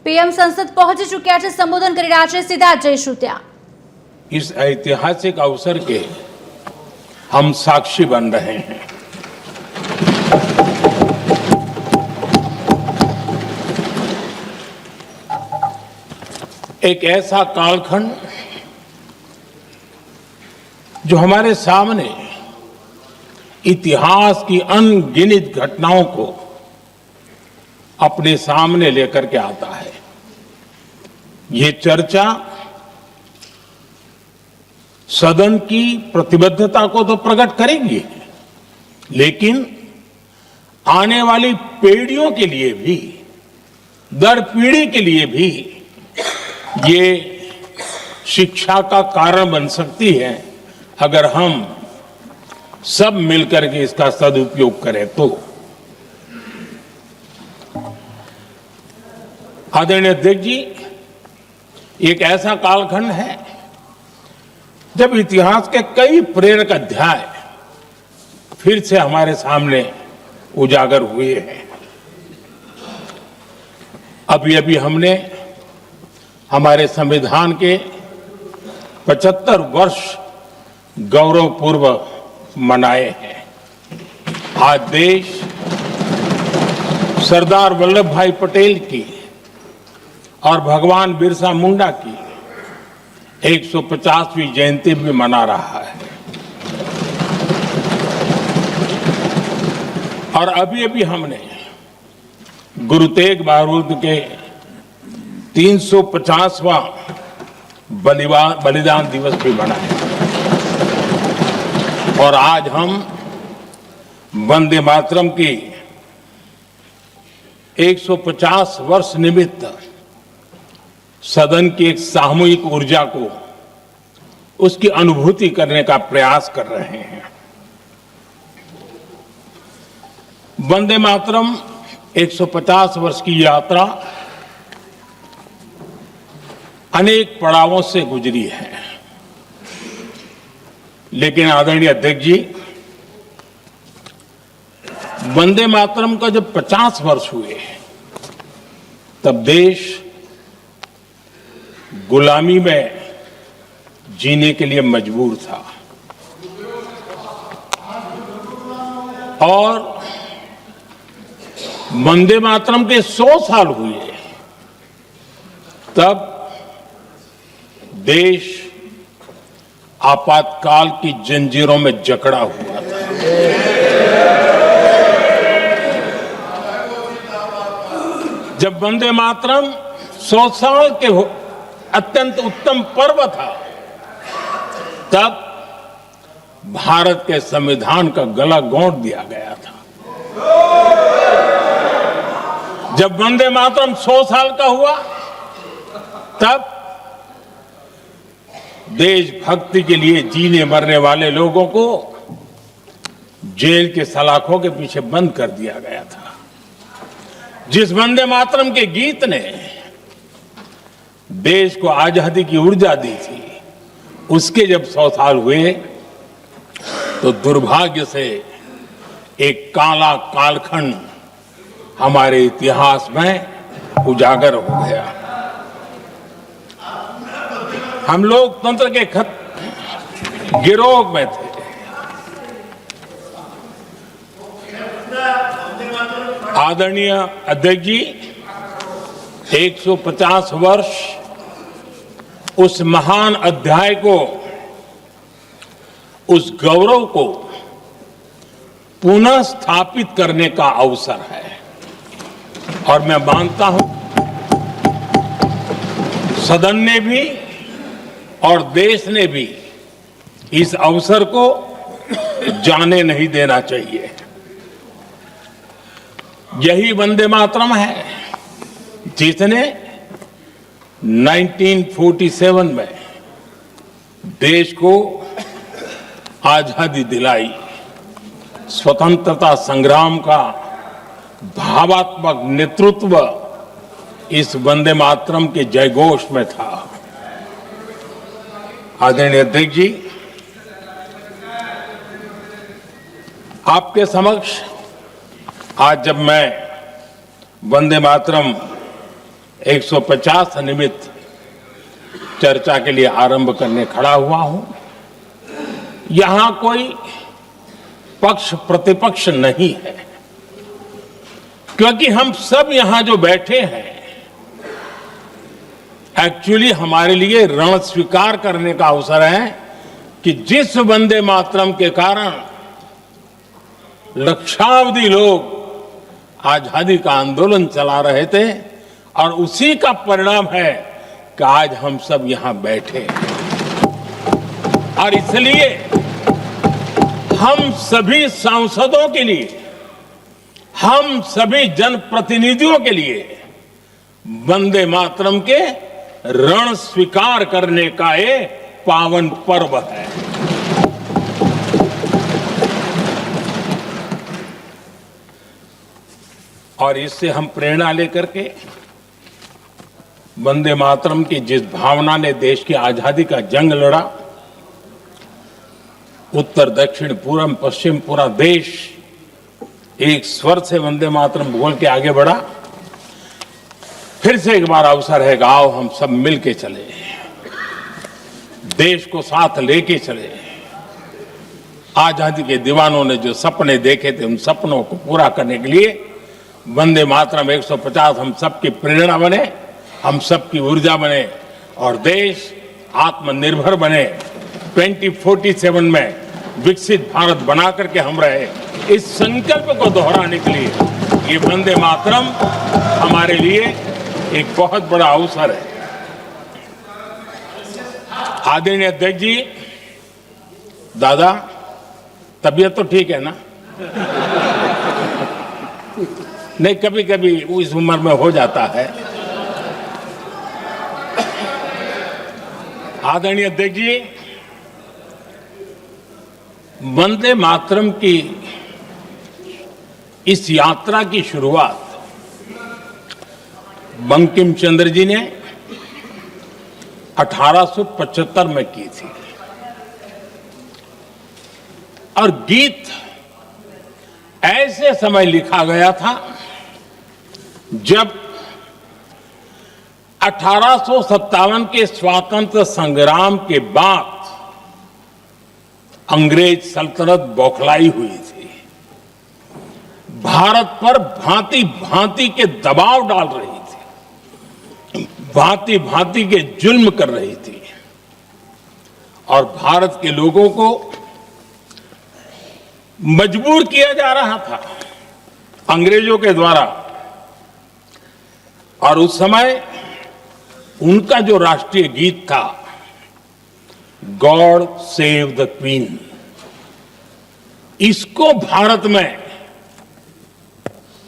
PM સંસદ પહોંચી ચૂક્યા છે, સંબોધન કરી રહ્યા છે, સીધા જઈશું ત્યાં। इस ऐतिहासिक अवसर के हम साक्षी बन रहे हैं। एक ऐसा कालखंड जो हमारे सामने इतिहास की अनगिनत घटनाओं को अपने सामने लेकर के आता है। ये चर्चा सदन की प्रतिबद्धता को तो प्रकट करेगी, लेकिन आने वाली पीढ़ियों के लिए भी, दर पीढ़ी के लिए भी ये शिक्षा का कारण बन सकती है अगर हम सब मिलकर के इसका सदुपयोग करें तो। आदरणीय अध्यक्ष जी, एक ऐसा कालखंड है जब इतिहास के कई प्रेरक अध्याय फिर से हमारे सामने उजागर हुए हैं। अभी अभी हमने हमारे संविधान के 75 वर्ष गौरवपूर्व मनाए हैं। आज देश सरदार वल्लभ भाई पटेल की और भगवान बिरसा मुंडा की 150वीं जयंती भी मना रहा है। और अभी अभी हमने गुरु तेग बहादुर के 350वां बलिदान दिवस भी मनाया। और आज हम वंदे मातरम की 150 वर्ष निमित्त सदन की एक सामूहिक ऊर्जा को, उसकी अनुभूति करने का प्रयास कर रहे हैं। वंदे मातरम 150 वर्ष की यात्रा अनेक पड़ावों से गुजरी है, लेकिन आदरणीय अध्यक्ष जी, वंदे मातरम का जब 50 वर्ष हुए तब देश गुलामी में जीने के लिए मजबूर था। और वंदे मातरम के 100 साल हुए तब देश आपातकाल की जंजीरों में जकड़ा हुआ था। जब वंदे मातरम 100 साल के अत्यंत उत्तम पर्व था, तब भारत के संविधान का गला घोंट दिया गया था। जब वंदे मातरम 100 साल का हुआ, तब देशभक्ति के लिए जीने मरने वाले लोगों को जेल के सलाखों के पीछे बंद कर दिया गया था। जिस वंदे मातरम के गीत ने देश को आजादी की ऊर्जा दी थी, उसके जब 100 साल हुए तो दुर्भाग्य से एक काला कालखंड हमारे इतिहास में उजागर हो गया। हम लोकतंत्र के गिरोह में थे। आदरणीय अध्यक्ष जी, 150 वर्ष उस महान अध्याय को, उस गौरव को पुनः स्थापित करने का अवसर है। और मैं मानता हूं सदन ने भी और देश ने भी इस अवसर को जाने नहीं देना चाहिए। यही वंदे मातरम है जिसने 1947 में देश को आजादी दिलाई। स्वतंत्रता संग्राम का भावात्मक नेतृत्व इस वंदे मातरम के जयघोष में था। आदरणीय अध्यक्ष जी, आपके समक्ष आज जब मैं वंदे मातरम 150 निमित्त चर्चा के लिए आरंभ करने खड़ा हुआ हूं। यहां कोई पक्ष प्रतिपक्ष नहीं है, क्योंकि हम सब यहां जो बैठे हैं एक्चुअली हमारे लिए रण स्वीकार करने का अवसर है कि जिस वंदे मातरम के कारण लक्षावधि लोग आजादी का आंदोलन चला रहे थे और उसी का परिणाम है कि आज हम सब यहां बैठे हैं। और इसलिए हम सभी सांसदों के लिए, हम सभी जनप्रतिनिधियों के लिए वंदे मातरम के रण स्वीकार करने का ये पावन पर्व है। और इससे हम प्रेरणा लेकर के वंदे मातरम की जिस भावना ने देश की आजादी का जंग लड़ा, उत्तर दक्षिण पूर्व पश्चिम पूरा देश एक स्वर से वंदे मातरम बोल के आगे बढ़ा। फिर से एक बार अवसर है कि आओ हम सब मिल के चले, देश को साथ लेके चले। आजादी के दीवानों ने जो सपने देखे थे उन सपनों को पूरा करने के लिए वंदे मातरम 150 हम सबकी प्रेरणा बने, हम सबकी ऊर्जा बने और देश आत्मनिर्भर बने। 2047 में विकसित भारत बना करके हम रहे, इस संकल्प को दोहराने के लिए ये वंदे मातरम हमारे लिए एक बहुत बड़ा अवसर है। आदरणीय अध्यक्ष जी, दादा तबीयत तो ठीक है ना? नहीं, कभी कभी इस उम्र में हो जाता है। आदरणीय अध्यक्ष जी, वंदे मातरम की इस यात्रा की शुरुआत बंकिम चंद्र जी ने 1875 में की थी और गीत ऐसे समय लिखा गया था जब 1857 के स्वातंत्र संग्राम के बाद अंग्रेज सल्तनत बौखलाई हुई थी, भारत पर भांति भांति के दबाव डाल रही थी, भांति भांति के जुल्म कर रही थी और भारत के लोगों को मजबूर किया जा रहा था अंग्रेजों के द्वारा। और उस समय उनका जो राष्ट्रीय गीत था, गॉड सेव द क्वीन, इसको भारत में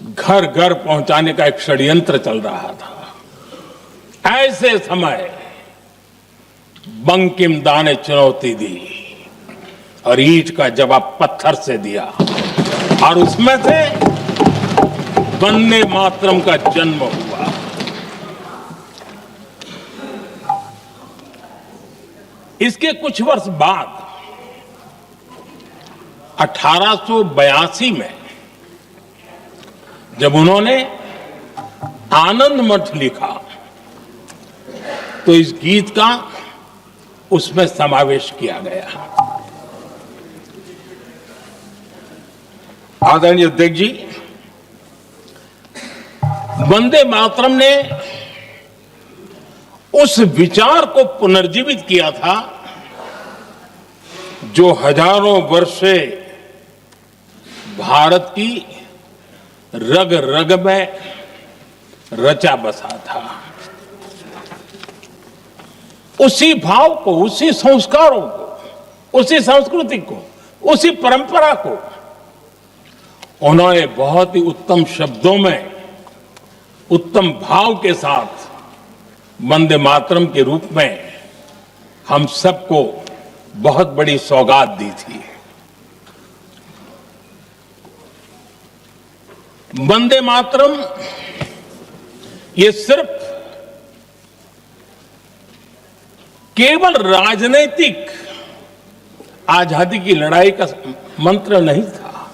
घर घर पहुंचाने का एक षड्यंत्र चल रहा था। ऐसे समय बंकिम दा ने चुनौती दी और ईंट का जवाब पत्थर से दिया और उसमें से वंदे मातरम का जन्म हुआ। इसके कुछ वर्ष बाद 1882 में जब उन्होंने आनंद मठ लिखा तो इस गीत का उसमें समावेश किया गया। आदरणीय अध्यक्ष जी, वंदे मातरम ने उस विचार को पुनर्जीवित किया था जो हजारों वर्ष से भारत की रग रग में रचा बसा था। उसी भाव को, उसी संस्कारों को, उसी संस्कृति को, उसी परंपरा को उन्होंने बहुत ही उत्तम शब्दों में, उत्तम भाव के साथ वंदे मातरम के रूप में हम सबको बहुत बड़ी सौगात दी थी। वंदे मातरम ये सिर्फ केवल राजनीतिक आजादी की लड़ाई का मंत्र नहीं था।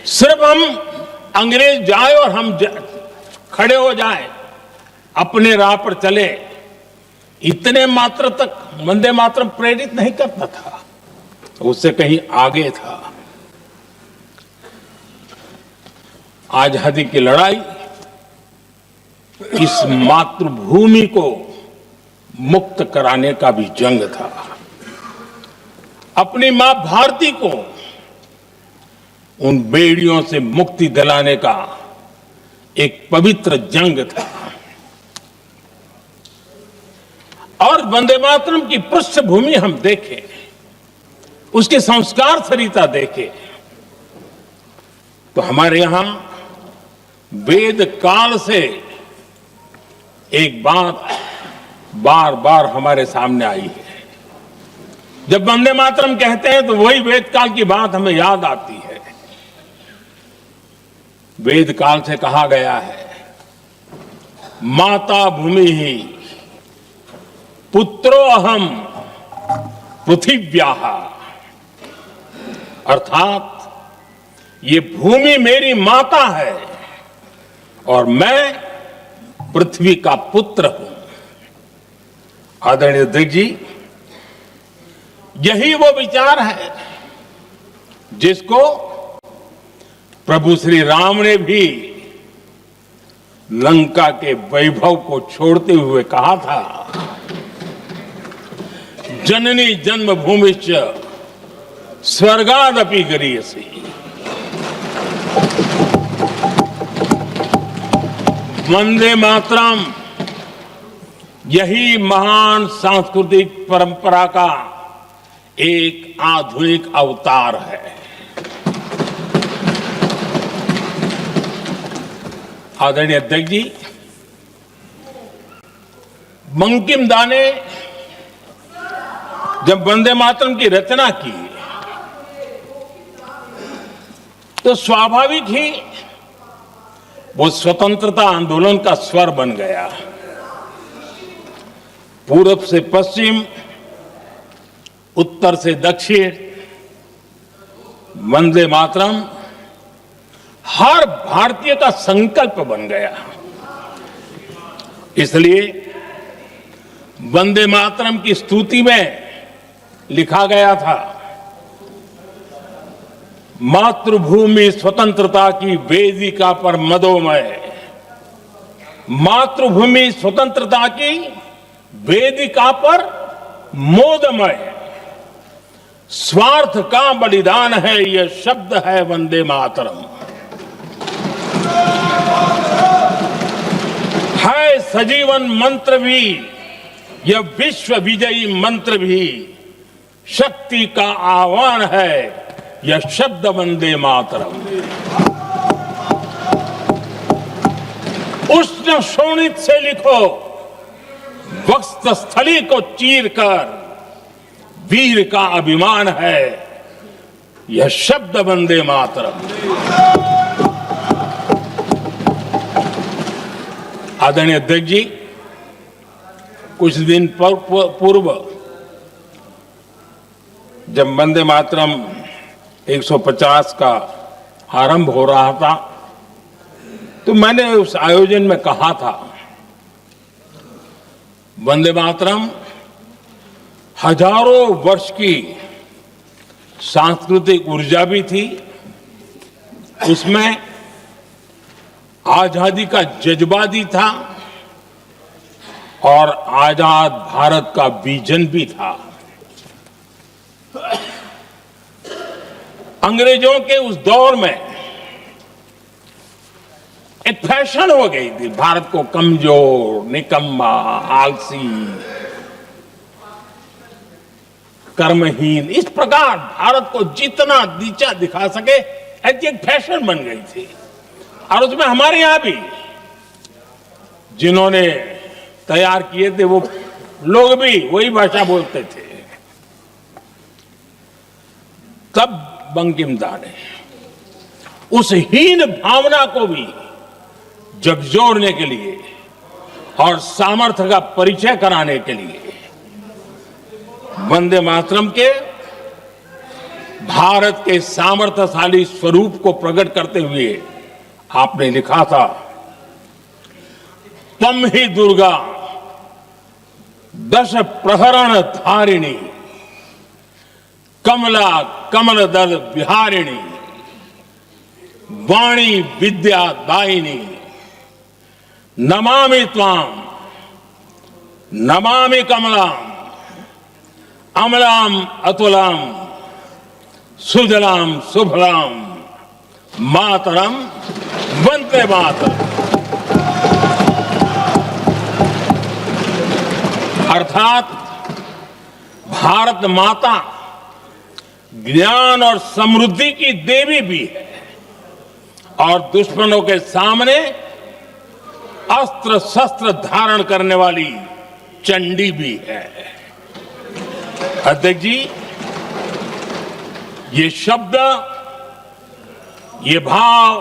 सिर्फ हम अंग्रेज जाए और हम खड़े हो जाए, अपने राह पर चले, इतने मात्र तक वंदे मातरम प्रेरित नहीं करता था, उससे कहीं आगे था। आजादी की लड़ाई इस मातृभूमि को मुक्त कराने का भी जंग था, अपनी मां भारती को उन बेड़ियों से मुक्ति दिलाने का एक पवित्र जंग था। और वंदे मातरम की पृष्ठभूमि हम देखें, उसके संस्कार सरिता देखें, तो हमारे यहां वेद काल से एक बात बार बार हमारे सामने आई है। जब वंदे मातरम कहते हैं तो वही वेद काल की बात हमें याद आती है। वेद काल से कहा गया है, माता भूमि ही पुत्रो अहम पृथिव्याः, अर्थात ये भूमि मेरी माता है और मैं पृथ्वी का पुत्र हूं। आदरणीय अध्यक्ष जी, यही वो विचार है जिसको प्रभु श्री राम ने भी लंका के वैभव को छोड़ते हुए कहा था, जननी जन्मभूमिश्च स्वर्गादपि गरीयसी। वंदे मातरम यही महान सांस्कृतिक परंपरा का एक आधुनिक अवतार है। आदरणीय अध्यक्ष जी, बंकिम दा ने जब वंदे मातरम की रचना की तो स्वाभाविक ही वो स्वतंत्रता आंदोलन का स्वर बन गया। पूरब से पश्चिम, उत्तर से दक्षिण, वंदे मातरम हर भारतीय का संकल्प बन गया। इसलिए वंदे मातरम की स्तुति में लिखा गया था, मातृभूमि स्वतंत्रता की वेदिका पर मदोमय, मातृभूमि स्वतंत्रता की वेदिका पर मोदमय, स्वार्थ का बलिदान है यह शब्द है वंदे मातरम। है सजीवन मंत्र भी, यह विश्व विजयी मंत्र भी, शक्ति का आह्वान है यह शब्द वंदे मातरम। उष्ण शोणित से लिखो, वक्ष स्थली को चीर कर, वीर का अभिमान है यह शब्द वंदे मातरम। आदरणीय अध्यक्ष जी, कुछ दिन पूर्व जब वंदे मातरम 150 का आरंभ हो रहा था तो मैंने उस आयोजन में कहा था, वंदे मातरम हजारों वर्ष की सांस्कृतिक ऊर्जा भी थी, उसमें आजादी का जज्बा भी था और आजाद भारत का विजन भी था। अंग्रेजों के उस दौर में एक फैशन हो गई थी भारत को कमजोर, निकम्मा, आलसी, कर्महीन, इस प्रकार भारत को जितना नीचा दिखा सके ऐसी एक फैशन बन गई थी। और उसमें हमारे यहां भी जिन्होंने तैयार किए थे वो लोग भी वही भाषा बोलते थे। तब बंकिम दा ने उस हीन भावना को भी झकझोरने के लिए और सामर्थ्य का परिचय कराने के लिए वंदे मातरम के भारत के सामर्थ्यशाली स्वरूप को प्रकट करते हुए आपने लिखा था, त्वं हि दुर्गा दश प्रहरण धारिणी कमला कमलदल विहारिणी वाणी विद्या दायिनी नमामि त्वां नमामि कमलाम् अमलाम् अतुलाम् सुजलाम् सुफलाम् मातरम् वंदे मातरम्। अर्थात भारत माता ज्ञान और समृद्धि की देवी भी है और दुश्मनों के सामने अस्त्र शस्त्र धारण करने वाली चंडी भी है। अध्यक्ष जी, ये शब्द, ये भाव,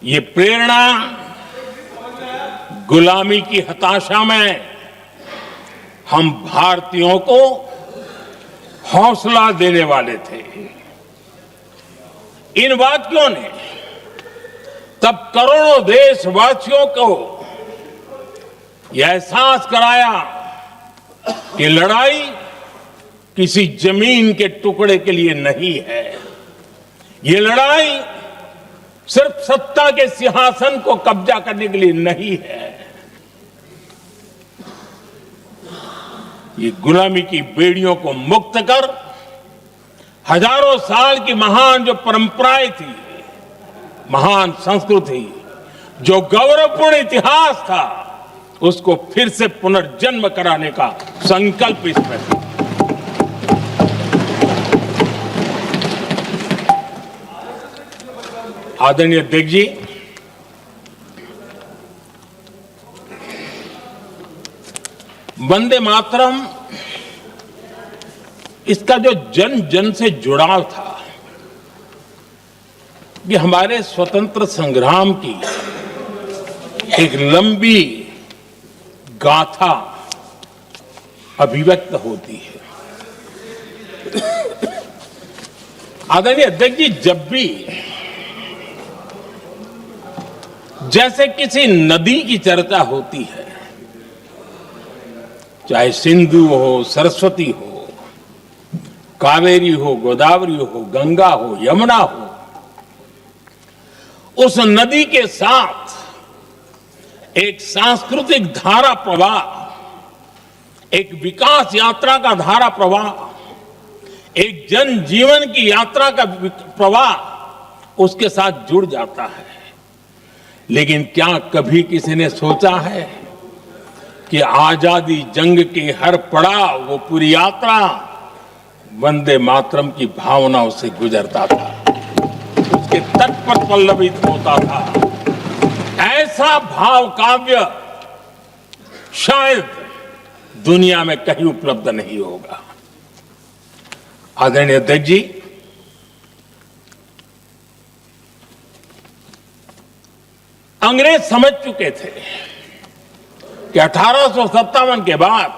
ये प्रेरणा गुलामी की हताशा में हम भारतीयों को हौसला देने वाले थे। इन वाक्यों ने तब करोड़ों देशवासियों को यह एहसास कराया कि लड़ाई किसी जमीन के टुकड़े के लिए नहीं है। ये लड़ाई सिर्फ सत्ता के सिंहासन को कब्जा करने के लिए नहीं है। ये गुलामी की बेड़ियों को मुक्त कर हजारों साल की महान जो परंपराएं थी, महान संस्कृति, जो गौरवपूर्ण इतिहास था, उसको फिर से पुनर्जन्म कराने का संकल्प इसमें था। आदरणीय अध्यक्ष जी, वंदे मातरम, इसका जो जन जन से जुड़ाव था, ये हमारे स्वतंत्र संग्राम की एक लंबी गाथा अभिव्यक्त होती है। आदरणीय अध्यक्ष जी, जब भी जैसे किसी नदी की चर्चा होती है, चाहे सिंधु हो, सरस्वती हो, कावेरी हो, गोदावरी हो, गंगा हो, यमुना हो, उस नदी के साथ एक सांस्कृतिक धारा प्रवाह, एक विकास यात्रा का धारा प्रवाह, एक जन जीवन की यात्रा का प्रवाह उसके साथ जुड़ जाता है। लेकिन क्या कभी किसी ने सोचा है कि आजादी जंग के हर पड़ाव, वो पूरी यात्रा वंदे मातरम की भावनाओं से गुजरता था, उसके तट पर पल्लवित होता था। ऐसा भाव काव्य शायद दुनिया में कहीं उपलब्ध नहीं होगा। आदरणीय अध्यक्ष जी, अंग्रेज समझ चुके थे कि 1857 के बाद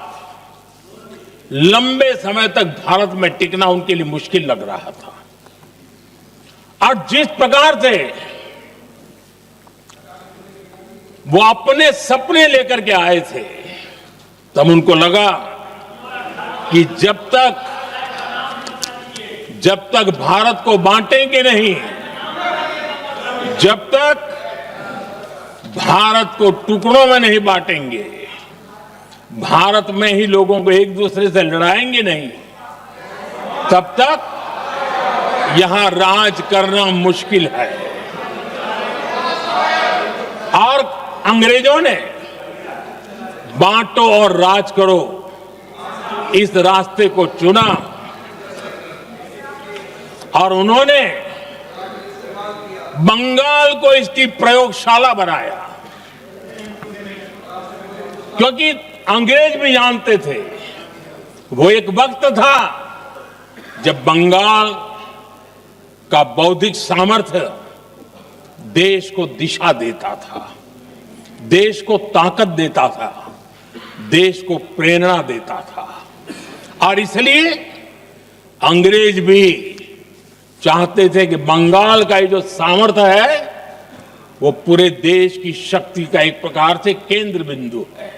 लंबे समय तक भारत में टिकना उनके लिए मुश्किल लग रहा था। और जिस प्रकार से वो अपने सपने लेकर के आए थे, तब उनको लगा कि जब तक भारत को बांटेंगे नहीं, जब तक भारत को टुकड़ों में नहीं बांटेंगे, भारत में ही लोगों को एक दूसरे से लड़ाएंगे नहीं, तब तक यहां राज करना मुश्किल है। और अंग्रेजों ने बांटो और राज करो इस रास्ते को चुना और उन्होंने बंगाल को इसकी प्रयोगशाला बनाया, क्योंकि अंग्रेज भी जानते थे वो एक वक्त था जब बंगाल का बौद्धिक सामर्थ्य देश को दिशा देता था, देश को ताकत देता था, देश को प्रेरणा देता था। और इसलिए अंग्रेज भी चाहते थे कि बंगाल का ये जो सामर्थ्य है वो पूरे देश की शक्ति का एक प्रकार से केंद्र बिंदु है।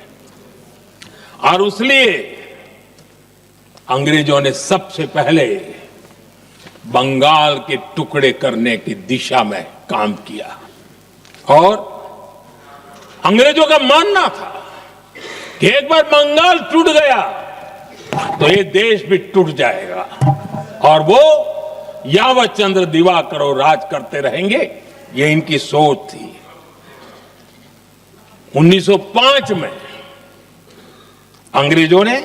और इसलिए अंग्रेजों ने सबसे पहले बंगाल के टुकड़े करने की दिशा में काम किया और अंग्रेजों का मानना था कि एक बार बंगाल टूट गया तो ये देश भी टूट जाएगा और वो यावत चंद्र दिवाकरो राज करते रहेंगे, ये इनकी सोच थी। 1905 में अंग्रेजों ने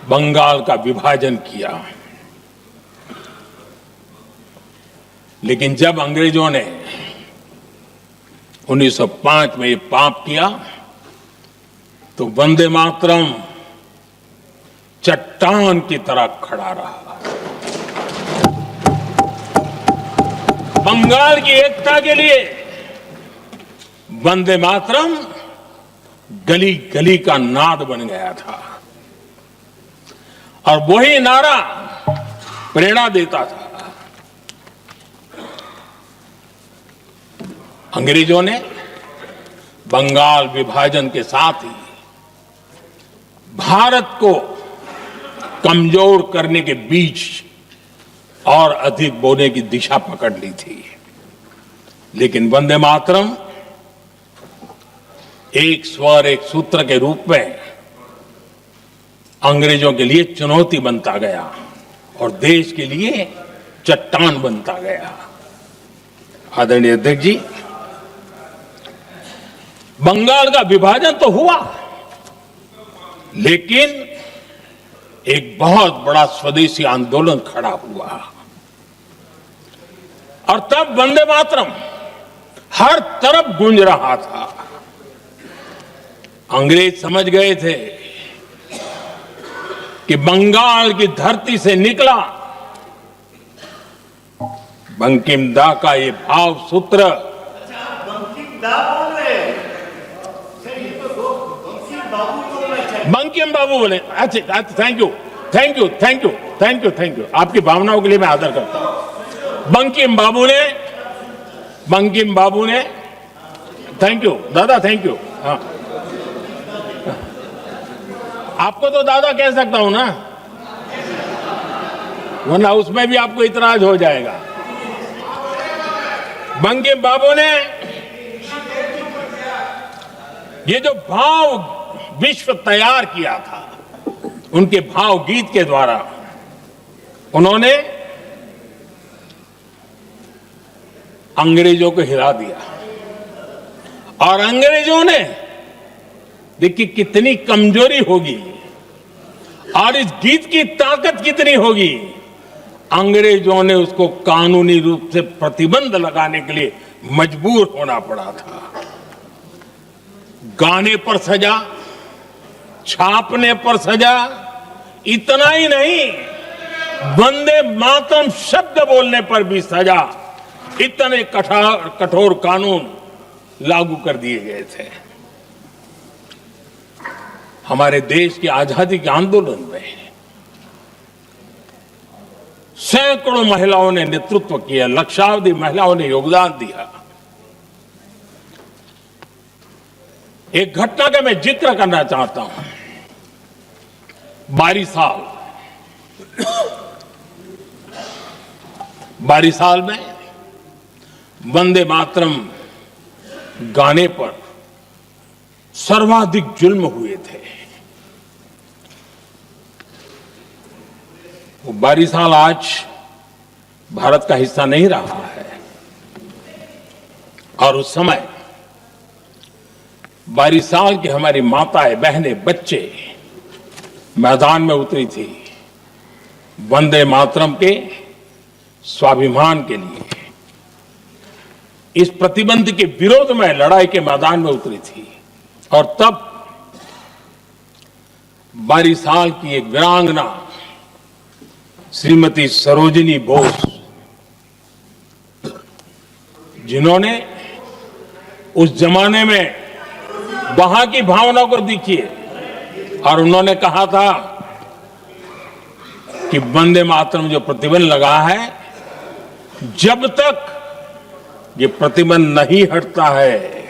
बंगाल का विभाजन किया, लेकिन जब अंग्रेजों ने 1905 में ये पाप किया तो वंदे मातरम चट्टान की तरह खड़ा रहा। बंगाल की एकता के लिए वंदे मातरम गली गली का नाद बन गया था और वही नारा प्रेरणा देता था। अंग्रेजों ने बंगाल विभाजन के साथ ही भारत को कमजोर करने के बीच और अधिक बोने की दिशा पकड़ ली थी, लेकिन वंदे मातरम एक स्वर एक सूत्र के रूप में अंग्रेजों के लिए चुनौती बनता गया और देश के लिए चट्टान बनता गया। आदरणीय अध्यक्ष जी, बंगाल का विभाजन तो हुआ, लेकिन एक बहुत बड़ा स्वदेशी आंदोलन खड़ा हुआ और तब वंदे मातरम हर तरफ गूंज रहा था। अंग्रेज समझ गए थे कि बंगाल की धरती से निकला बंकिम दा का ये भाव सूत्र बंकिम बाबू बोले। अच्छा, thank you thank you thank you thank you thank you, आपकी भावनाओं के लिए मैं आदर करता हूं। बंकिम बाबू ने थैंक यू दादा, थैंक यू। हाँ, आपको तो दादा कह सकता हूं ना, वरना उसमें भी आपको इतराज हो जाएगा। बंकिम बाबू ने ये जो भाव विश्व तैयार किया था, उनके भाव गीत के द्वारा उन्होंने अंग्रेजों को हिला दिया और अंग्रेजों ने देखिए कितनी कमजोरी होगी और इस गीत की ताकत कितनी होगी। अंग्रेजों ने उसको कानूनी रूप से प्रतिबंध लगाने के लिए मजबूर होना पड़ा था। गाने पर सजा, छापने पर सजा, इतना ही नहीं, वंदे मातरम शब्द बोलने पर भी सजा। इतने कठोर कानून लागू कर दिए गए थे। हमारे देश की आजादी के आंदोलन में सैकड़ों महिलाओं ने नेतृत्व किया, लक्षावधि महिलाओं ने योगदान दिया। एक घटना का मैं जिक्र करना चाहता हूं। 22 साल में वंदे मातरम गाने पर सर्वाधिक जुल्म हुए थे। वो 22 साल आज भारत का हिस्सा नहीं रहा है और उस समय 22 साल की हमारी माताएं, बहनें, बच्चे मैदान में उतरी थी वंदे मातरम के स्वाभिमान के लिए। इस प्रतिबंध के विरोध में लड़ाई के मैदान में उतरी थी और तब 22 साल की एक वीरांगना श्रीमती सरोजिनी बोस, जिन्होंने उस जमाने में वहां की भावना को देखिए और उन्होंने कहा था कि वंदे मातरम जो प्रतिबंध लगा है, जब तक ये प्रतिबंध नहीं हटता है,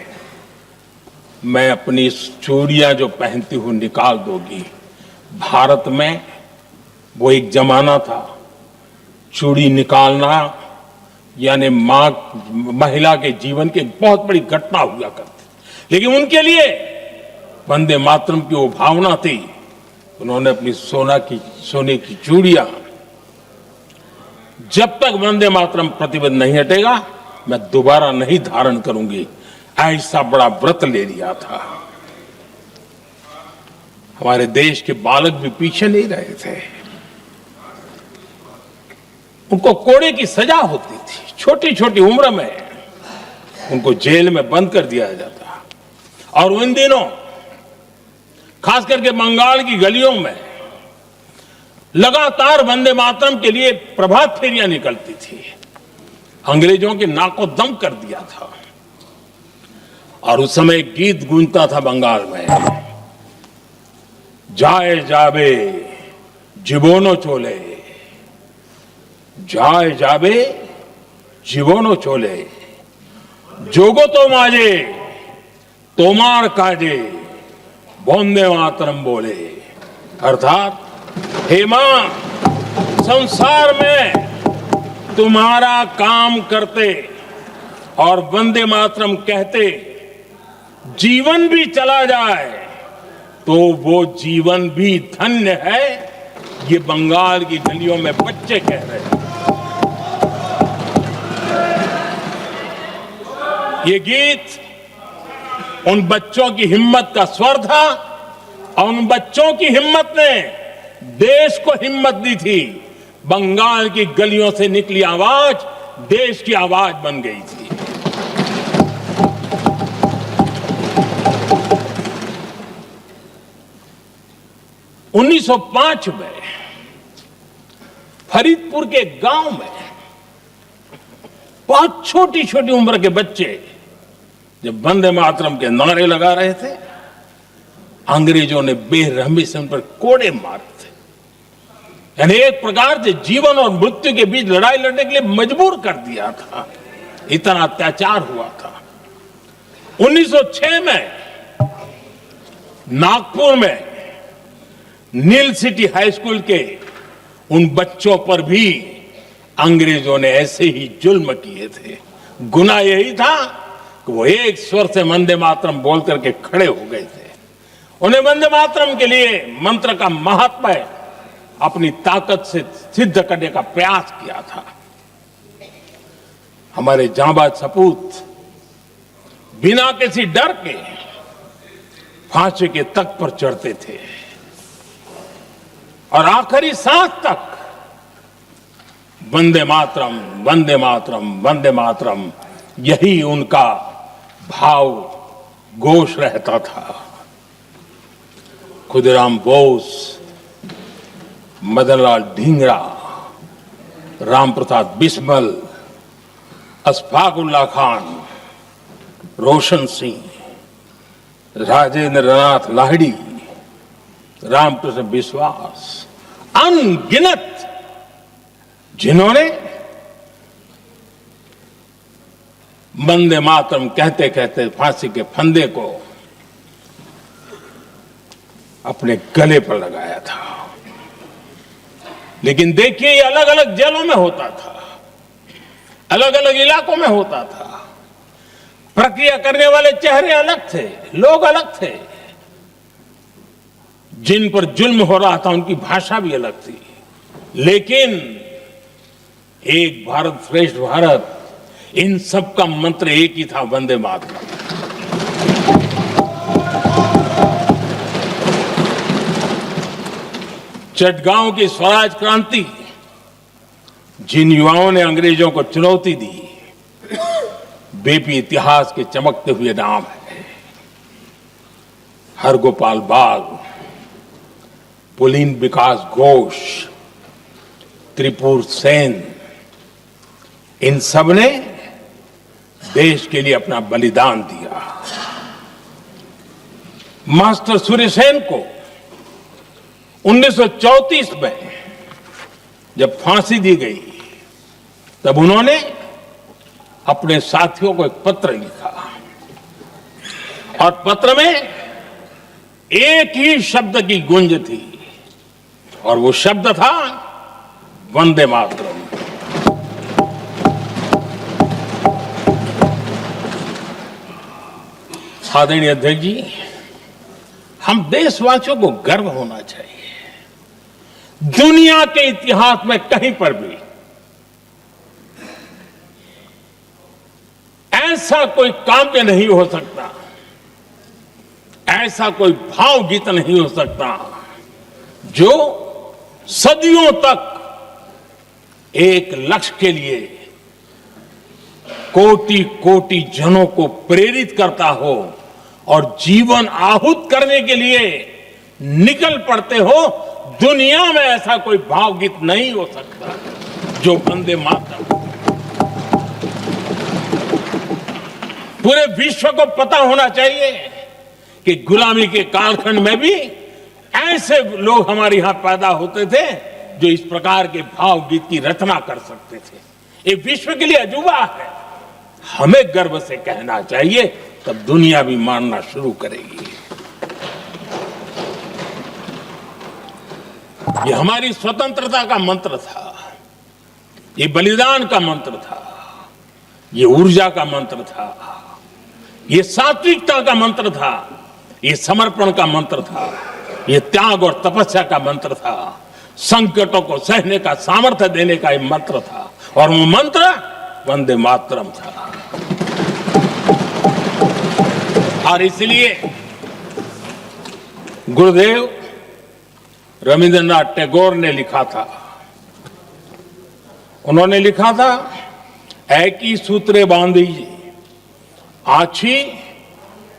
मैं अपनी चूड़ियां जो पहनती हूं निकाल दोगी। भारत में वो एक जमाना था, चूड़ी निकालना यानी महिला के जीवन की एक बहुत बड़ी घटना हुआ करती, लेकिन उनके लिए वंदे मातरम की वो भावना थी। उन्होंने अपनी सोने की चूड़ियां, जब तक वंदे मातरम प्रतिबंध नहीं हटेगा मैं दोबारा नहीं धारण करूंगी, ऐसा बड़ा व्रत ले लिया था। हमारे देश के बालक भी पीछे नहीं रहे थे। उनको कोड़े की सजा होती थी, छोटी छोटी उम्र में उनको जेल में बंद कर दिया जाता। और उन दिनों खास करके बंगाल की गलियों में लगातार वंदे मातरम के लिए प्रभात फेरियां निकलती थी। अंग्रेजों के नाको दम कर दिया था। और उस समय गीत गूंजता था बंगाल में, जाए जाबे जीवनो चोले, जाए जाबे जीवनो चोले, जोगो तो माजे तोमार काजे, वंदे मातरम बोले। अर्थात हे मां, संसार में तुम्हारा काम करते और वंदे मातरम कहते जीवन भी चला जाए तो वो जीवन भी धन्य है। ये बंगाल की गलियों में बच्चे कह रहे हैं। ये गीत उन बच्चों की हिम्मत का स्वर था और उन बच्चों की हिम्मत ने देश को हिम्मत दी थी। बंगाल की गलियों से निकली आवाज देश की आवाज बन गई थी। उन्नीस 1905 में फरीदपुर के गांव में बहुत छोटी छोटी उम्र के बच्चे जब वंदे मातरम के नारे लगा रहे थे, अंग्रेजों ने बेरहमी से उन पर कोड़े मारे थे। यानी एक प्रकार से जीवन और मृत्यु के बीच लड़ाई लड़ने के लिए मजबूर कर दिया था। इतना अत्याचार हुआ था। 1906 में नागपुर में नील सिटी हाई स्कूल के उन बच्चों पर भी अंग्रेजों ने ऐसे ही जुल्म किए थे। गुनाह यही था कि वो एक स्वर से वंदे मातरम बोल करके खड़े हो गए थे। उन्हें वंदे मातरम के लिए मंत्र का महात्म्य अपनी ताकत से सिद्ध करने का प्रयास किया था। हमारे जांबाज सपूत बिना किसी डर के फांसी के तख्त पर चढ़ते थे और आखिरी सांस तक वंदे मातरम, वंदे मातरम, वंदे मातरम, यही उनका भाव घोष रहता था। खुदीराम बोस, मदनलाल ढींगरा, राम प्रसाद बिस्मल, अशफाक उल्लाह खान, रोशन सिंह, राजेंद्र नाथ लाहिड़ी, रामकृष्ण विश्वास, अनगिनत जिन्होंने वंदे मातरम कहते कहते फांसी के फंदे को अपने गले पर लगाया था। लेकिन देखिए, ये अलग अलग जेलों में होता था, अलग अलग इलाकों में होता था। प्रक्रिया करने वाले चेहरे अलग थे, लोग अलग थे। जिन पर जुल्म हो रहा था उनकी भाषा भी अलग थी। लेकिन एक भारत श्रेष्ठ भारत, इन सब का मंत्र एक ही था, वंदे मातरम। चटगांव की स्वराज क्रांति, जिन युवाओं ने अंग्रेजों को चुनौती दी, वे भी इतिहास के चमकते हुए नाम है। हरगोपाल बाग, पुलिन विकास घोष, त्रिपुर सेन, इन सब ने देश के लिए अपना बलिदान दिया। मास्टर सूर्यसेन को 1934 में जब फांसी दी गई, तब उन्होंने अपने साथियों को एक पत्र लिखा और पत्र में एक ही शब्द की गूंज थी और वो शब्द था वंदे मातरम। आदरणीय अध्यक्ष जी, हम देशवासियों को गर्व होना चाहिए। दुनिया के इतिहास में कहीं पर भी ऐसा कोई काव्य नहीं हो सकता, ऐसा कोई भावगीत नहीं हो सकता जो सदियों तक एक लक्ष्य के लिए कोटि कोटि जनों को प्रेरित करता हो और जीवन आहूत करने के लिए निकल पड़ते हो। दुनिया में ऐसा कोई भावगीत नहीं हो सकता जो वंदे मातरम। पूरे विश्व को पता होना चाहिए कि गुलामी के कालखंड में भी ऐसे लोग हमारे यहां पैदा होते थे जो इस प्रकार के भावगीत की रचना कर सकते थे। ये विश्व के लिए अजूबा है, हमें गर्व से कहना चाहिए, तब दुनिया भी मानना शुरू करेगी। ये हमारी स्वतंत्रता का मंत्र था, ये बलिदान का मंत्र था, ये ऊर्जा का मंत्र था, ये सात्विकता का मंत्र था, ये समर्पण का मंत्र था, ये त्याग और तपस्या का मंत्र था, संकटों को सहने का सामर्थ्य देने का ये मंत्र था और वो मंत्र वंदे मातरम था। और इसलिए गुरुदेव रविंद्रनाथ टैगोर ने लिखा था, उन्होंने लिखा था, एकी सूत्रे बांधी आछी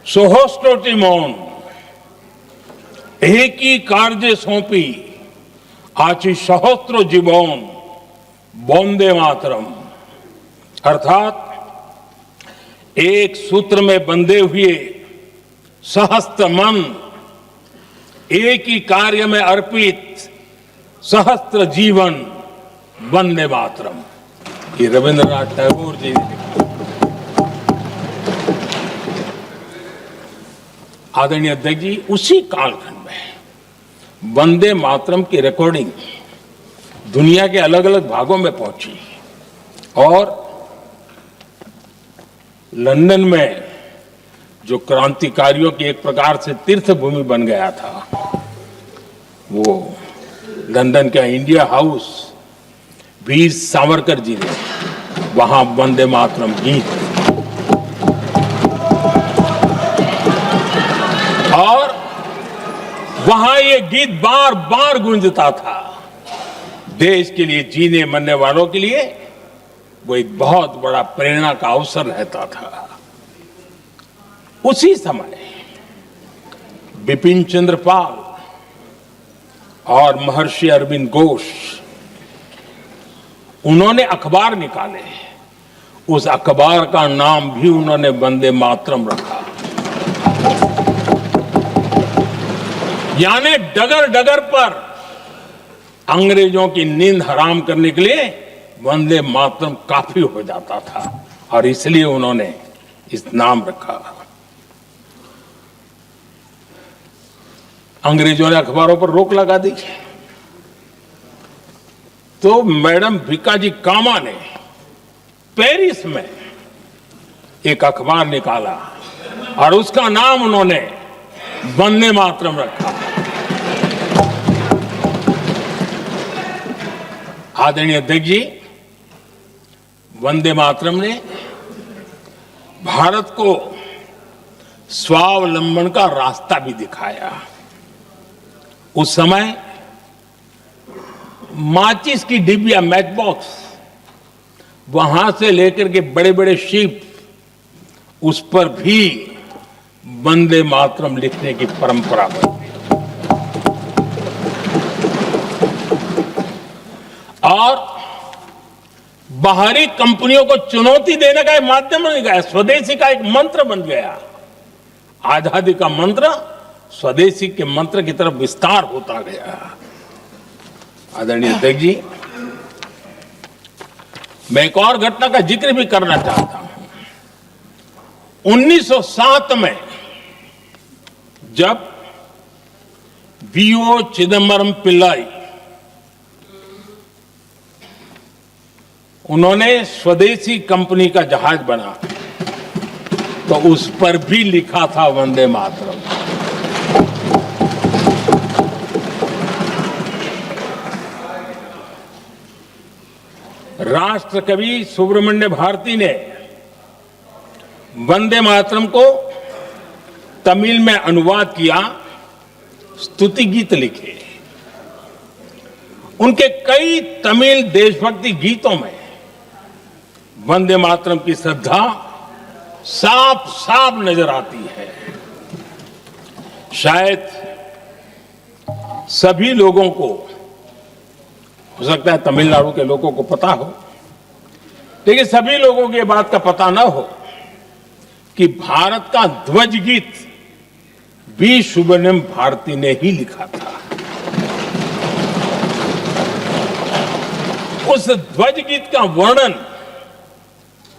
सोहोस्टोटी मौन, एक ही कार्य सौंपी आची सहस्त्र जीवन वंदे मातरम। अर्थात एक सूत्र में बंधे हुए सहस्त्र मन, एक ही कार्य में अर्पित सहस्त्र जीवन वंदे मातरम। ये रविंद्रनाथ टैगोर जी ने लिखा। आदरणीय अध्यक्ष जी, उसी कालखंड में वंदे मातरम की रिकॉर्डिंग दुनिया के अलग अलग भागों में पहुंची और लंदन में जो क्रांतिकारियों की एक प्रकार से तीर्थ भूमि बन गया था, वो लंदन का इंडिया हाउस, वीर सावरकर जी ने वहां वंदे मातरम गीत और वहां ये गीत बार बार गूंजता था। देश के लिए जीने मरने वालों के लिए वो एक बहुत बड़ा प्रेरणा का अवसर रहता था। उसी समय बिपिन चंद्र पाल और महर्षि अरविंद घोष, उन्होंने अखबार निकाले, उस अखबार का नाम भी उन्होंने वंदे मातरम रखा। यानी डगर डगर पर अंग्रेजों की नींद हराम करने के लिए वंदे मातरम काफी हो जाता था और इसलिए उन्होंने इस नाम रखा। अंग्रेजों ने अखबारों पर रोक लगा दी तो मैडम भिकाजी कामा ने पेरिस में एक अखबार निकाला और उसका नाम उन्होंने वंदे मातरम रखा। आदरणीय अध्यक्ष जी, वंदे मातरम ने भारत को स्वावलंबन का रास्ता भी दिखाया। उस समय माचिस की डिबिया, मैच बॉक्स, वहां से लेकर के बड़े बड़े शिप, उस पर भी वंदे मातरम लिखने की परंपरा बनी और बाहरी कंपनियों को चुनौती देने का एक माध्यम बन गया, स्वदेशी का एक मंत्र बन गया। आजादी का मंत्र स्वदेशी के मंत्र की तरफ विस्तार होता गया। आदरणीय अध्यक्ष जी, मैं एक और घटना का जिक्र भी करना चाहता हूं। 1907 में जब वीओ चिदम्बरम पिल्लाई उन्होंने स्वदेशी कंपनी का जहाज बना तो उस पर भी लिखा था वंदे मातरम। राष्ट्र कवि सुब्रमण्य भारती ने वंदे मातरम को तमिल में अनुवाद किया, स्तुति गीत लिखे। उनके कई तमिल देशभक्ति गीतों में वंदे मातरम की श्रद्धा साफ साफ नजर आती है। शायद सभी लोगों को, हो सकता है तमिलनाडु के लोगों को पता हो, लेकिन सभी लोगों को ये बात का पता ना हो कि भारत का ध्वज गीत वी सुब्रमण्यम भारती ने ही लिखा था। उस ध्वज गीत का वर्णन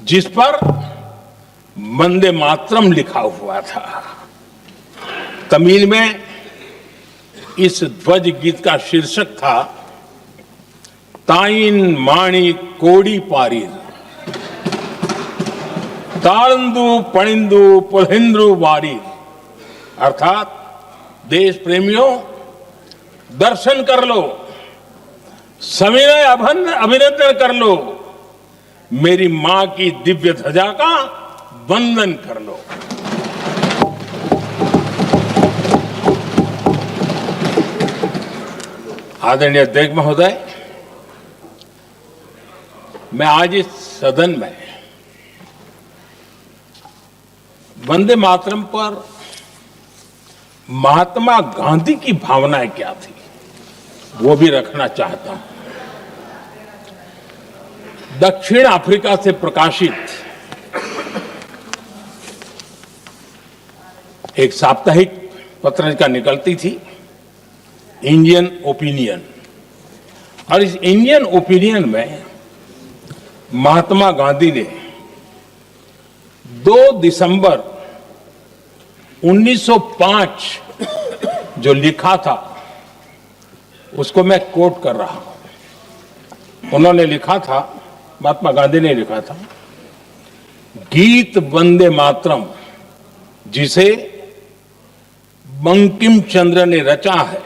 जिस पर वंदे मातरम लिखा हुआ था, तमिल में इस ध्वज गीत का शीर्षक था ताइन माणी कोडी पारीर तालंदु पणिंदु पुलहिंद्रु वारीर। अर्थात देश प्रेमियों, दर्शन कर लो, सविनय अभिनंदन कर लो, मेरी मां की दिव्य ध्वजा का वंदन कर लो। आदरणीय अध्यक्ष महोदय, मैं आज इस सदन में वंदे मातरम पर महात्मा गांधी की भावनाएं क्या थी वो भी रखना चाहता हूं। दक्षिण अफ्रीका से प्रकाशित एक साप्ताहिक पत्रिका निकलती थी, इंडियन ओपिनियन, और इस इंडियन ओपिनियन में महात्मा गांधी ने 2 दिसंबर 1905 जो लिखा था उसको मैं कोट कर रहा हूं। उन्होंने लिखा था, महात्मा गांधी ने लिखा था, गीत वंदे मातरम जिसे बंकिम चंद्र ने रचा है,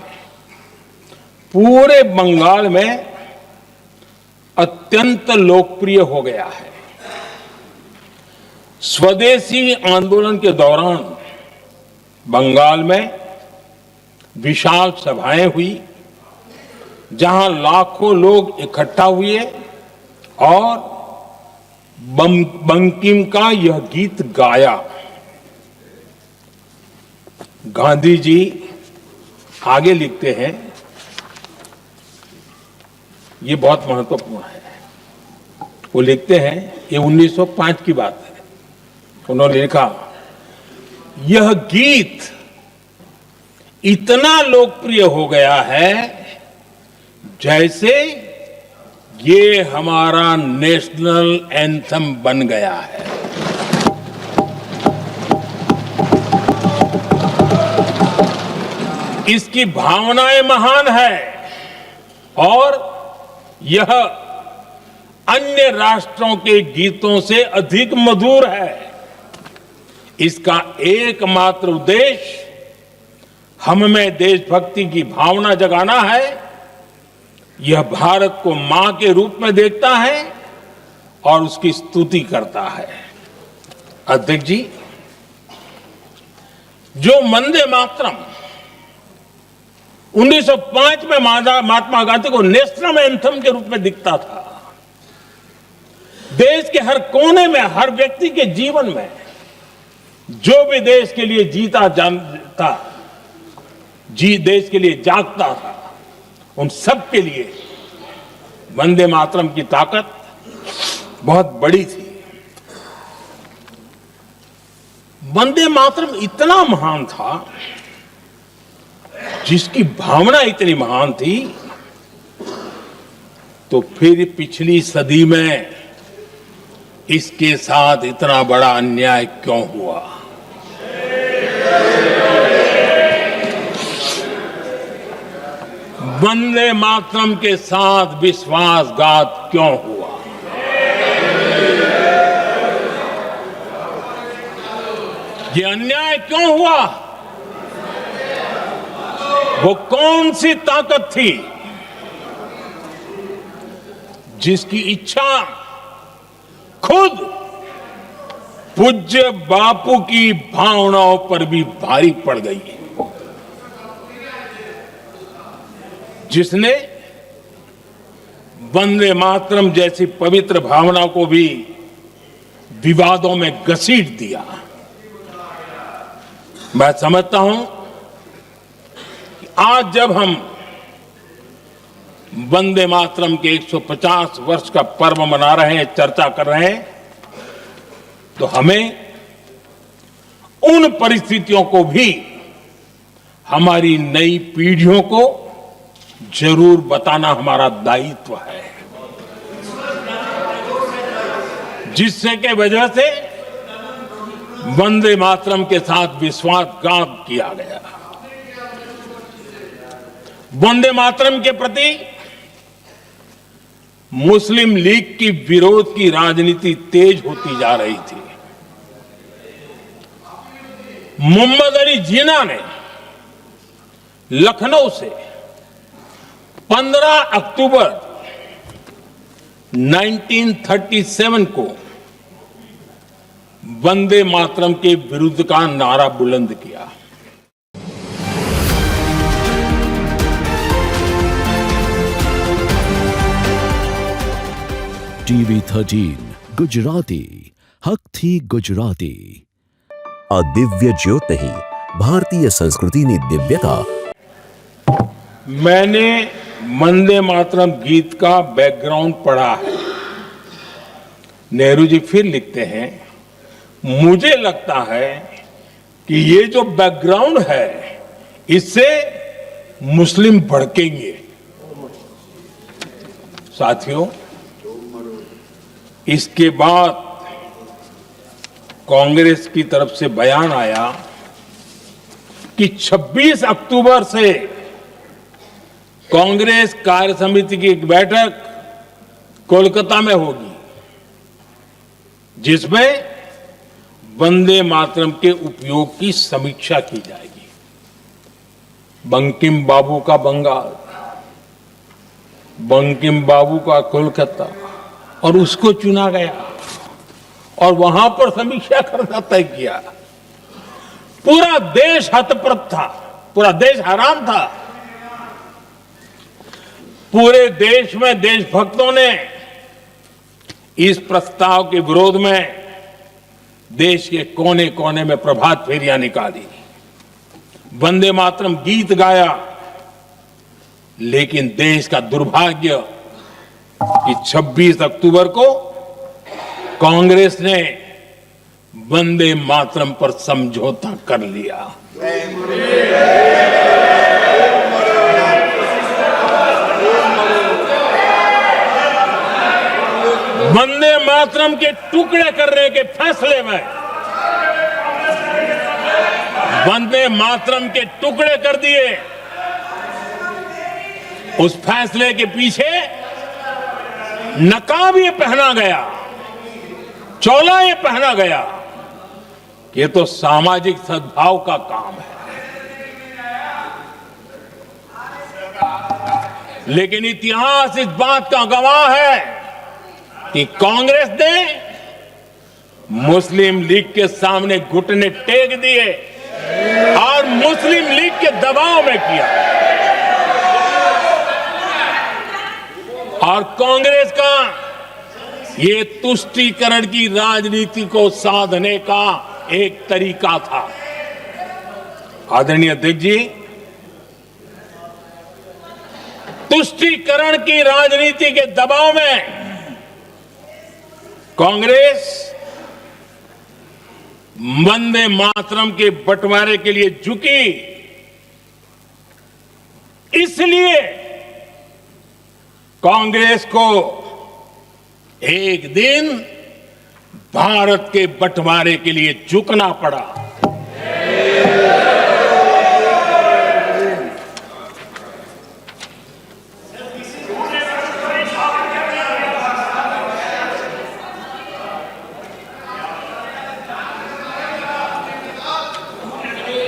पूरे बंगाल में अत्यंत लोकप्रिय हो गया है। स्वदेशी आंदोलन के दौरान बंगाल में विशाल सभाएं हुई जहां लाखों लोग इकट्ठा हुए और बंकिम का यह गीत गाया। गांधी जी आगे लिखते हैं, ये बहुत महत्वपूर्ण है। वो लिखते हैं, ये 1905 की बात है, उन्होंने लिखा, यह गीत इतना लोकप्रिय हो गया है जैसे ये हमारा नेशनल एंथम बन गया है। इसकी भावनाएं महान है और यह अन्य राष्ट्रों के गीतों से अधिक मधुर है। इसका एकमात्र उद्देश्य हम में देशभक्ति की भावना जगाना है। यह भारत को मां के रूप में देखता है और उसकी स्तुति करता है। अध्यक्ष जी, जो वंदे मातरम 1905 में महात्मा गांधी को नेशनल एंथम के रूप में दिखता था, देश के हर कोने में, हर व्यक्ति के जीवन में जो भी देश के लिए जीता जानता, देश के लिए जागता था, उन सब के लिए वंदे मातरम की ताकत बहुत बड़ी थी। वंदे मातरम इतना महान था, जिसकी भावना इतनी महान थी, तो फिर पिछली सदी में इसके साथ इतना बड़ा अन्याय क्यों हुआ? वंदे मातरम के साथ विश्वासघात क्यों हुआ? ये अन्याय क्यों हुआ? वो कौन सी ताकत थी जिसकी इच्छा खुद पूज्य बापू की भावनाओं पर भी भारी पड़ गई, जिसने वंदे मातरम जैसी पवित्र भावना को भी विवादों में घसीट दिया। मैं समझता हूं कि आज जब हम वंदे मातरम के 150 वर्ष का पर्व मना रहे हैं, चर्चा कर रहे हैं, तो हमें उन परिस्थितियों को भी हमारी नई पीढ़ियों को जरूर बताना हमारा दायित्व है, जिससे के वजह से वंदे मातरम के साथ विश्वासघात किया गया। वंदे मातरम के प्रति मुस्लिम लीग की विरोध की राजनीति तेज होती जा रही थी। मोहम्मद अली जिन्ना ने लखनऊ से 15 अक्टूबर 1937 को वंदे मातरम के विरुद्ध का नारा बुलंद किया। TV13 गुजराती हक थी गुजराती। अदिव्य ज्योति भारतीय संस्कृतिની દિવ્યતા। मैंने वंदे मातरम गीत का बैकग्राउंड पढ़ा है। नेहरू जी फिर लिखते हैं, मुझे लगता है कि ये जो बैकग्राउंड है इससे मुस्लिम भड़केंगे। साथियों, इसके बाद कांग्रेस की तरफ से बयान आया कि 26 अक्टूबर से कांग्रेस कार्य समिति की एक बैठक कोलकाता में होगी, जिसमें वंदे मातरम के उपयोग की समीक्षा की जाएगी। बंकिम बाबू का बंगाल, बंकिम बाबू का कोलकाता, और उसको चुना गया और वहां पर समीक्षा करना तय किया। पूरा देश हतप्रभ था, पूरा देश हैरान था। पूरे देश में देशभक्तों ने इस प्रस्ताव के विरोध में देश के कोने कोने में प्रभात फेरियां निकाली, वंदे मातरम गीत गाया। लेकिन देश का दुर्भाग्य कि 26 अक्टूबर को कांग्रेस ने वंदे मातरम पर समझौता कर लिया। वंदे मातरम के टुकड़े करने के फैसले में वंदे मातरम के टुकड़े कर दिए। उस फैसले के पीछे नकाब ये पहना गया, चोला ये पहना गया। ये तो सामाजिक सद्भाव का काम है। लेकिन इतिहास इस बात का गवाह है कि कांग्रेस ने मुस्लिम लीग के सामने घुटने टेक दिए और मुस्लिम लीग के दबाव में किया। और कांग्रेस का ये तुष्टीकरण की राजनीति को साधने का एक तरीका था। आदरणीय अध्यक्ष जी, तुष्टीकरण की राजनीति के दबाव में कांग्रेस वंदे मातरम के बंटवारे के लिए झुकी। इसलिए कांग्रेस को एक दिन भारत के बंटवारे के लिए झुकना पड़ा।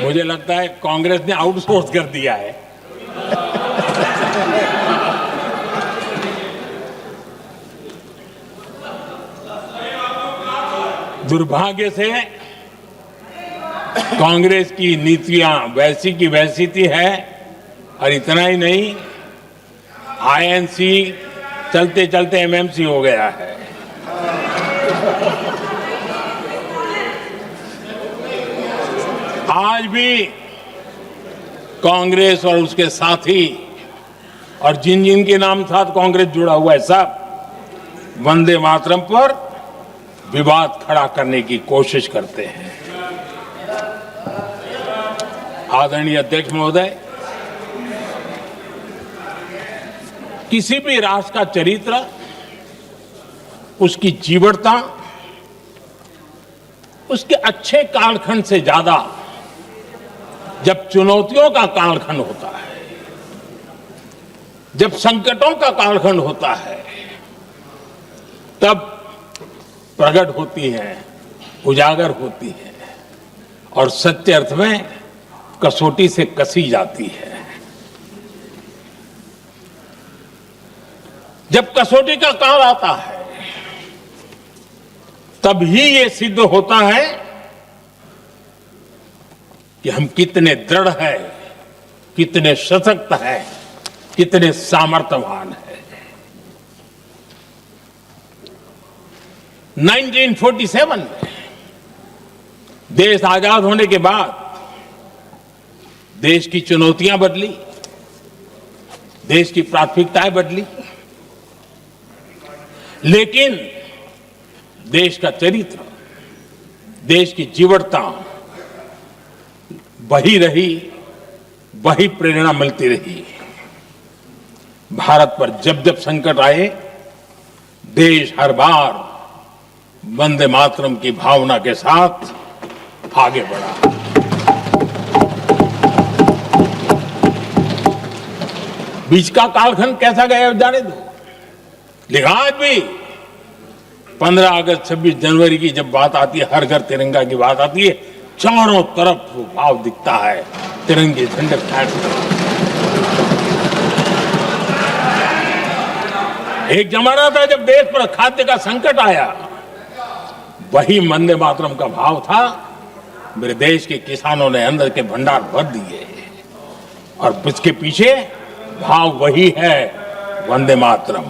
मुझे लगता है कांग्रेस ने आउटसोर्स कर दिया है। दुर्भाग्य से कांग्रेस की नीतियां वैसी की वैसी थी है, और इतना ही नहीं, आईएनसी चलते चलते एमएमसी हो गया है। आज भी कांग्रेस और उसके साथी और जिन जिन के नाम साथ कांग्रेस जुड़ा हुआ है, सब वंदे मातरम पर विवाद खड़ा करने की कोशिश करते हैं। आदरणीय अध्यक्ष महोदय, किसी भी राष्ट्र का चरित्र, उसकी जीवटता, उसके अच्छे कालखंड से ज्यादा जब चुनौतियों का कालखंड होता है, जब संकटों का कालखंड होता है, तब प्रकट होती है, उजागर होती है और सच्चे अर्थ में कसौटी से कसी जाती है। जब कसौटी का काल आता है, तब ही ये सिद्ध होता है कि हम कितने दृढ़ हैं, कितने सशक्त हैं, कितने सामर्थ्यवान हैं। 1947 में देश आजाद होने के बाद देश की चुनौतियां बदली, देश की प्राथमिकताएं बदली, लेकिन देश का चरित्र, देश की जीवटता वही रही, वही प्रेरणा मिलती रही। भारत पर जब जब संकट आए, देश हर बार वंदे मातरम की भावना के साथ आगे बढ़ा। बीच का कालखंड कैसा गया जाने दो, लेकिन आज भी 15 अगस्त 26 जनवरी की जब बात आती है, हर घर तिरंगा की बात आती है, चारों तरफ वो भाव दिखता है, तिरंगे झंडे फहरते हैं। एक जमाना था जब देश पर खाद्य का संकट आया, वही वंदे मातरम का भाव था। मेरे देश के किसानों ने अंदर के भंडार भर दिए, और इसके पीछे भाव वही है, वंदे मातरम।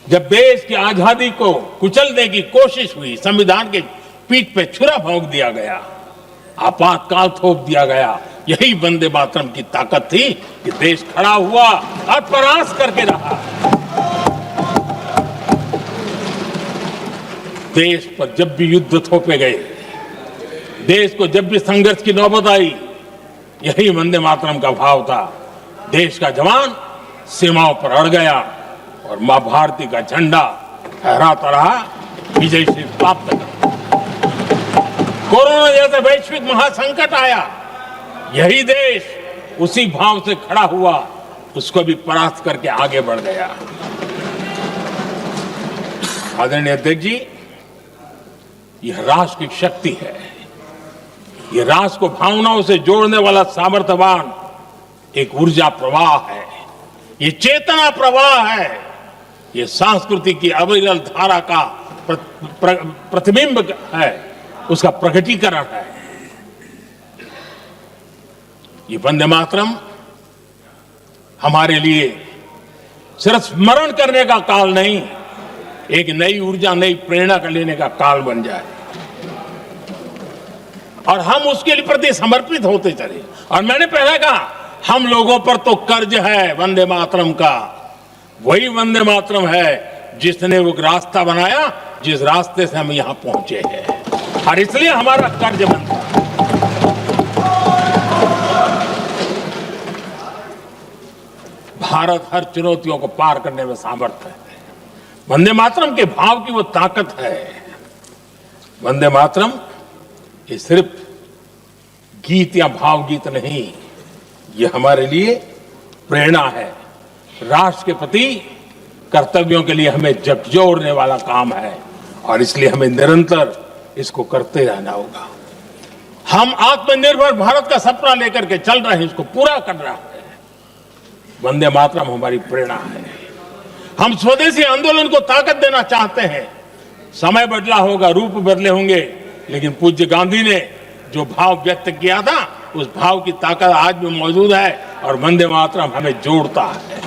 जब देश की आजादी को कुचलने की कोशिश हुई, संविधान के पीठ पे छुरा भोंक दिया गया, आपातकाल थोप दिया गया, यही वंदे मातरम की ताकत थी कि देश खड़ा हुआ और परास्त करके रहा। देश पर जब भी युद्ध थोपे गए, देश को जब भी संघर्ष की नौबत आई, यही वंदे मातरम का भाव था। देश का जवान सीमाओं पर अड़ गया और मां भारती का झंडा फहराता रहा, विजय से प्राप्त कर। कोरोना जैसे वैश्विक महासंकट आया, यही देश उसी भाव से खड़ा हुआ, उसको भी परास्त करके आगे बढ़ गया। आदरणीय अध्यक्ष जी, यह राष्ट्र की शक्ति है, यह राष्ट्र को भावनाओं से जोड़ने वाला सामर्थ्यवान एक ऊर्जा प्रवाह है, ये चेतना प्रवाह है, ये संस्कृति की अविरल धारा का प्रतिबिंब है, उसका प्रकटीकरण है। ये वंदे मातरम हमारे लिए सिर्फ स्मरण करने का काल नहीं, एक नई ऊर्जा, नई प्रेरणा का लेने का काल बन जाए, और हम उसके लिए प्रति समर्पित होते चले। और मैंने पहले कहा, हम लोगों पर तो कर्ज है वंदे मातरम का, वही वंदे मातरम है जिसने वो रास्ता बनाया, जिस रास्ते से हम यहां पहुंचे हैं, और इसलिए हमारा कर्ज बनता है। भारत हर चुनौतियों को पार करने में सामर्थ्य है। वंदे मातरम के भाव की वो ताकत है। वंदे मातरम ये सिर्फ गीत या भावगीत नहीं, ये हमारे लिए प्रेरणा है। राष्ट्र के प्रति कर्तव्यों के लिए हमें झकझोरने वाला काम है और इसलिए हमें निरंतर इसको करते रहना होगा। हम आत्मनिर्भर भारत का सपना लेकर के चल रहे हैं, इसको पूरा कर रहा है। वंदे मातरम हमारी प्रेरणा है। हम स्वदेशी आंदोलन को ताकत देना चाहते हैं। समय बदला होगा, रूप बदले होंगे, लेकिन पूज्य गांधी ने जो भाव व्यक्त किया था उस भाव की ताकत आज भी मौजूद है और वंदे मातरम हमें जोड़ता है।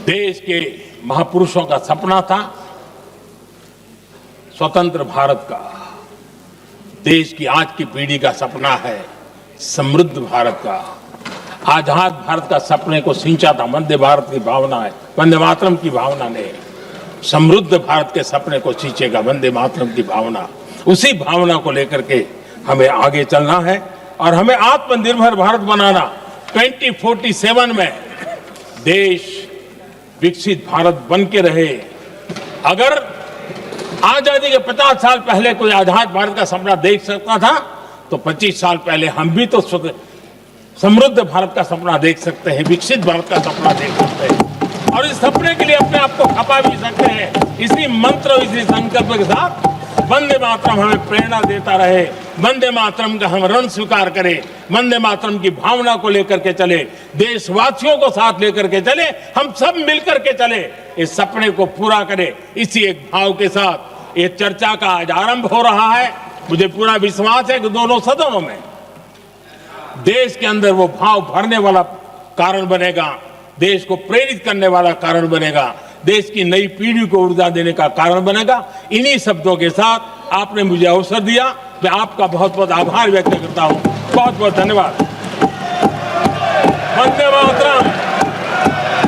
देश के महापुरुषों का सपना था स्वतंत्र भारत का। देश की आज की पीढ़ी का सपना है समृद्ध भारत का। आजाद भारत का सपने को सिंचा था वंदे भारत की भावना है, वंदे मातरम की भावना ने। समृद्ध भारत के सपने को सिंचेगा वंदे मातरम की भावना। उसी भावना को लेकर के हमें आगे चलना है और हमें आत्मनिर्भर भारत बनाना। 2047 में देश विकसित भारत बन के रहे। अगर आजादी के 50 साल पहले कोई आजाद भारत का सपना देख सकता था तो 25 साल पहले हम भी तो समृद्ध भारत का सपना देख सकते हैं, विकसित भारत का सपना देख सकते हैं और इस सपने के लिए अपने आप को खपा भी सकते हैं। इसी मंत्र, इसी संकल्प के साथ वंदे मातरम हमें प्रेरणा देता रहे। वंदे मातरम का हम ऋण स्वीकार करें, वंदे मातरम की भावना को लेकर के चले, देशवासियों को साथ लेकर के चले, हम सब मिलकर के चले, इस सपने को पूरा करें। इसी एक भाव के साथ ये चर्चा का आज आरंभ हो रहा है। मुझे पूरा विश्वास है कि दोनों सदनों में देश के अंदर वो भाव भरने वाला कारण बनेगा, देश को प्रेरित करने वाला कारण बनेगा, देश की नई पीढ़ी को ऊर्जा देने का कारण बनेगा। इन्हीं शब्दों के साथ आपने मुझे अवसर दिया, मैं आपका बहुत बहुत आभार व्यक्त करता हूं। बहुत बहुत धन्यवाद। वंदे मातरम,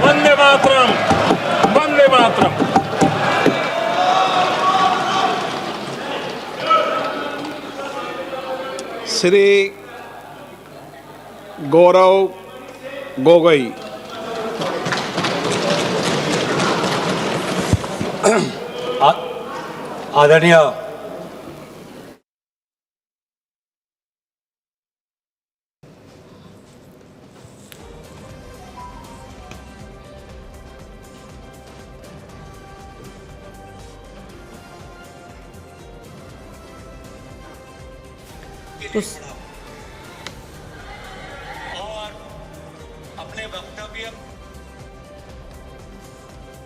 वंदे मातरम, वंदे मातरम। श्री गौरव गोगोई। आदरणीय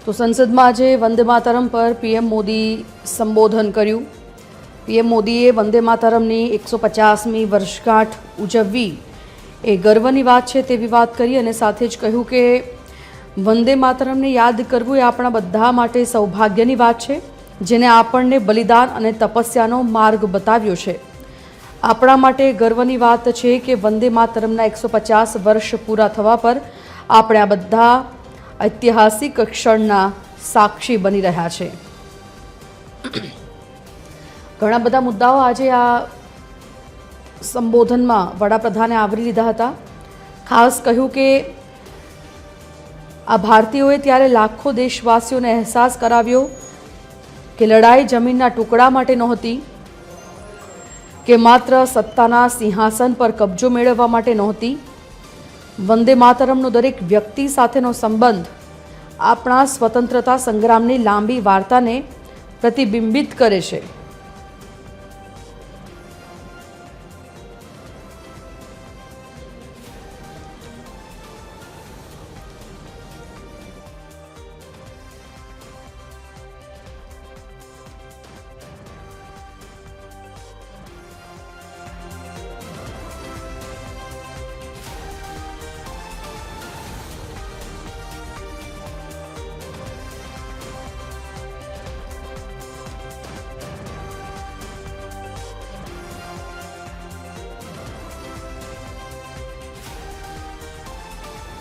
તો સંસદમાં આજે વંદે માતરમ પર પીએમ મોદી સંબોધન કર્યું। પીએમ મોદીએ વંદે માતરમની 150મી વર્ષગાંઠ ઉજવવી એ ગર્વની વાત છે તેવી વાત કરી અને સાથે જ કહ્યું કે વંદે માતરમને યાદ કરવું એ આપણા બધા માટે સૌભાગ્યની વાત છે, જેને આપણને બલિદાન અને તપસ્યાનો માર્ગ બતાવ્યો છે। આપણા માટે ગર્વની વાત છે કે વંદે માતરમના 150 વર્ષ પૂરા થવા પર આપણે આ બધા ऐतिहासिक क्षणना साक्षी बनी रहा है। घणा बधा मुद्दाओं आज आ संबोधन में वडाप्रधाने आवरी लीधा हता। खास कहूं कि आ भारतीयों त्यारे लाखों देशवासीओं ने एहसास कराव्यो कि लड़ाई जमीनना टुकड़ा माटे नहोती, कि मात्र सत्ताना सिंहासन पर कब्जो मेळववा माटे नहोती। वंदे मातरमनो दरेक व्यक्ति साथेनो संबंध आपणा स्वतंत्रता संग्रामनी लांबी वार्ताने प्रतिबिंबित करे छे।